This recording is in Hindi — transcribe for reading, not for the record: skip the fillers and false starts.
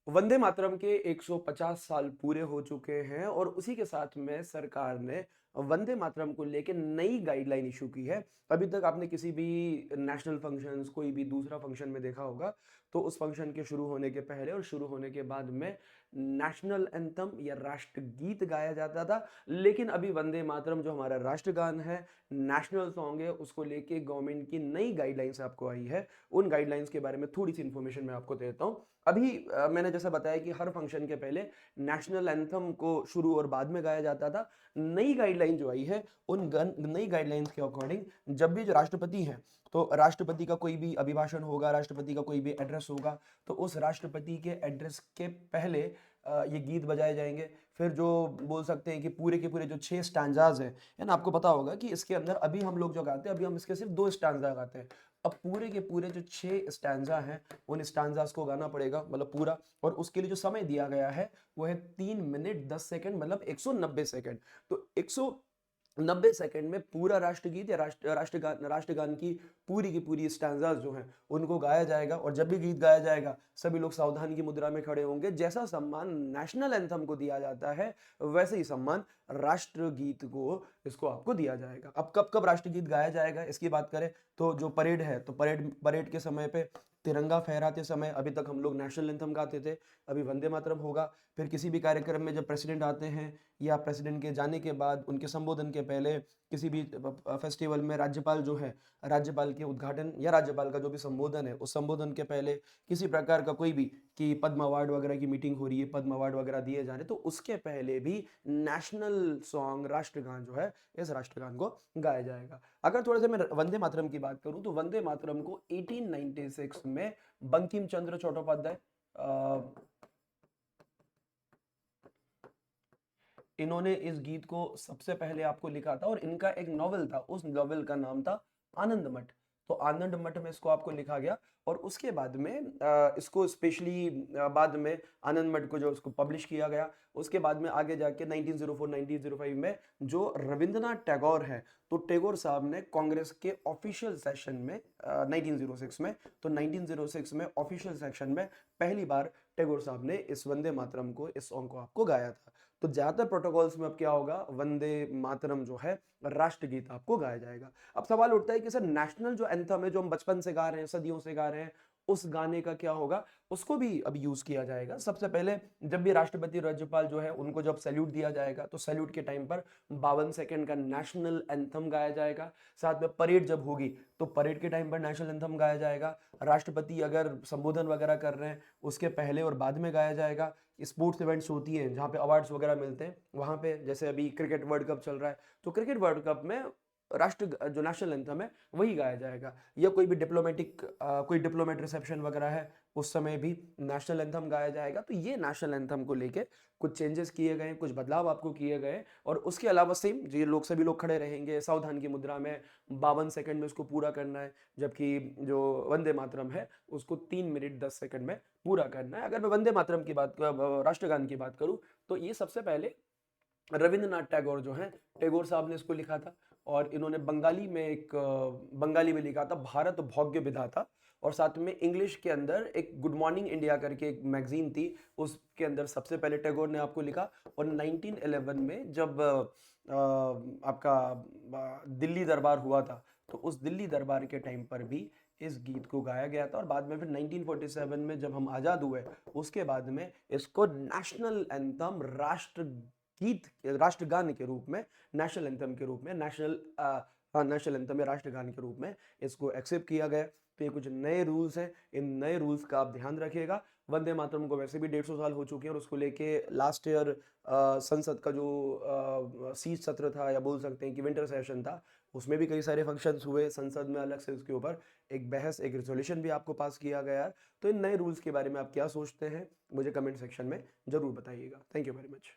वंदे मातरम के 150 साल पूरे हो चुके हैं और उसी के साथ में सरकार ने वंदे मातरम को लेके नई गाइडलाइन इशू की है। अभी तक आपने किसी भी नेशनल फंक्शंस कोई भी दूसरा फंक्शन में देखा होगा तो उस फंक्शन के शुरू होने के पहले और शुरू होने के बाद में नेशनल एंथम या राष्ट्रगीत गाया जाता था। लेकिन अभी वंदे मातरम जो हमारा राष्ट्रगान है, नेशनल सॉन्ग है, उसको लेके गवर्नमेंट की नई गाइडलाइंस आपको आई है। उन गाइडलाइंस के बारे में थोड़ी सी इन्फॉर्मेशन मैं आपको देता हूँ। अभी मैंने जैसा बताया कि हर फंक्शन के पहले नेशनल एंथम को शुरू और बाद में गाया जाता था। नई गाइडलाइन जो आई है नई गाइडलाइंस के अकॉर्डिंग जब भी जो राष्ट्रपति हैं तो राष्ट्रपति का कोई भी अभिभाषण होगा, राष्ट्रपति का कोई भी एड्रेस होगा, तो उस राष्ट्रपति के एड्रेस के पहले ये गीत बजाए जाएंगे। फिर जो बोल सकते हैं कि पूरे के पूरे जो 6 स्टैंजाज हैं, है ना, आपको पता होगा कि इसके अंदर अभी हम लोग जो गाते हैं, अभी हम इसके सिर्फ 2 स्टैंजा गाते हैं। अब पूरे के पूरे जो 6 स्टैंजा हैं, उन स्टैंजास को गाना पड़ेगा, मतलब पूरा। और उसके लिए जो समय दिया गया है वो है 3 मिनट 10 सेकंड, मतलब 190 सेकंड। तो 190 सेकंड में पूरा राष्ट्रगीत या राष्ट्रगान की पूरी स्टैंजास जो हैं उनको गाया जाएगा। और जब भी गीत गाया जाएगा सभी लोग सावधान की मुद्रा में खड़े होंगे। जैसा सम्मान नेशनल एंथम को दिया जाता है वैसे ही सम्मान राष्ट्रगीत को इसको आपको दिया जाएगा। अब कब कब राष्ट्रगीत गाया जाएगा इसकी बात करें तो जो परेड है, तो परेड परेड के समय पे तिरंगा फहराते समय अभी तक हम लोग नेशनल एंथम गाते थे, अभी वंदे मातरम होगा। फिर किसी भी कार्यक्रम में जब प्रेसिडेंट आते हैं या प्रेसिडेंट के जाने के बाद उनके संबोधन के पहले किसी भी फेस्टिवल में राज्यपाल जो है, राज्यपाल के उद्घाटन या राज्यपाल का जो भी संबोधन है उस संबोधन के पहले किसी प्रकार का कोई भी कि पद्म अवार्ड वगैरह की मीटिंग हो रही है, पद्म अवार्ड वगैरह दिए जा रहे हैं, तो उसके पहले भी नेशनल सॉन्ग राष्ट्रगान जो है इस राष्ट्रगान को गाया जाएगा। अगर थोड़ा सा मैं वंदे मातरम की बात करूं तो वंदे मातरम को 1896 में बंकिम चंद्र चट्टोपाध्याय इन्होंने इस गीत को सबसे पहले आपको लिखा था और इनका एक नॉवेल था, उस नॉवेल का नाम था आनंद मठ। तो आनंद मठ में इसको आपको लिखा गया और उसके बाद में इसको स्पेशली बाद में आनंद मठ को जो उसको पब्लिश किया गया। उसके बाद में आगे जाके 1904 1905 में जो रविंद्रनाथ टैगोर है, तो टैगोर साहब ने कांग्रेस के ऑफिशियल सेशन में 1906 में, तो 1906 में ऑफिशियल सेक्शन में पहली बार टैगोर साहब ने इस वंदे मातरम को, इस सॉन्ग को आपको गाया था। तो ज्यादातर प्रोटोकॉल्स में अब क्या होगा, वंदे मातरम जो है राष्ट्रगीत आपको गाया जाएगा। अब सवाल उठता है कि सर नेशनल जो एंथम है जो हम बचपन से गा रहे हैं, सदियों से गा रहे हैं, उस गाने का क्या होगा, उसको भी अब यूज किया जाएगा। सबसे पहले जब भी राष्ट्रपति राज्यपाल जो है उनको जब सैल्यूट दिया जाएगा तो सैल्यूट के टाइम पर 52 सेकंड का नेशनल एंथम गाया जाएगा। साथ में परेड जब होगी तो परेड के टाइम पर नेशनल एंथम गाया जाएगा। राष्ट्रपति अगर संबोधन वगैरह कर रहे हैं उसके पहले और बाद में गाया जाएगा। स्पोर्ट्स इवेंट्स होती हैं जहाँ पे अवार्ड्स वगैरह मिलते हैं वहाँ पे, जैसे अभी क्रिकेट वर्ल्ड कप चल रहा है तो क्रिकेट वर्ल्ड कप में राष्ट्र जो नेशनल एंथम है वही गाया जाएगा। या कोई भी कोई डिप्लोमेट रिसेप्शन वगैरह है उस समय भी नेशनल एंथम गाया जाएगा। तो ये नेशनल एंथम को लेके कुछ चेंजेस किए गए, कुछ बदलाव आपको किए गए। और उसके अलावा सेम ये लोग सभी लोग खड़े रहेंगे सावधान की मुद्रा में, 52 सेकंड में उसको पूरा करना है। जबकि जो वंदे मातरम है उसको 3 मिनट 10 सेकंड में पूरा करना है। अगर मैं वंदे मातरम की बात, राष्ट्रगान की बात करूं तो ये सबसे पहले रविंद्रनाथ टैगोर जो हैं, टैगोर साहब ने इसको लिखा था। और इन्होंने बंगाली में लिखा था, भारत भाग्य विधाता। और साथ में इंग्लिश के अंदर एक गुड मॉर्निंग इंडिया करके एक मैगजीन थी, उसके अंदर सबसे पहले टैगोर ने आपको लिखा। और 1911 में जब आपका दिल्ली दरबार हुआ था तो उस दिल्ली दरबार के टाइम पर भी इस गीत को गाया गया था। और बाद में फिर 1947 में जब हम आज़ाद हुए उसके बाद में इसको नेशनल एंथम, गीत राष्ट्रगान के रूप में, नेशनल एंथम के रूप में, नेशनल एंथम या राष्ट्रगान के रूप में इसको एक्सेप्ट किया गया। तो ये कुछ नए रूल्स हैं, इन नए रूल्स का आप ध्यान रखिएगा। वंदे मातरम को वैसे भी 150 साल हो चुके हैं और उसको लेके लास्ट ईयर संसद का जो शीत सत्र था या बोल सकते हैं कि विंटर सेशन था, उसमें भी कई सारे फंक्शंस हुए संसद में, अलग से उसके ऊपर एक बहस, एक रेजोल्यूशन भी आपको पास किया गया। तो इन नए रूल्स के बारे में आप क्या सोचते हैं मुझे कमेंट सेक्शन में जरूर बताइएगा। Thank you very much.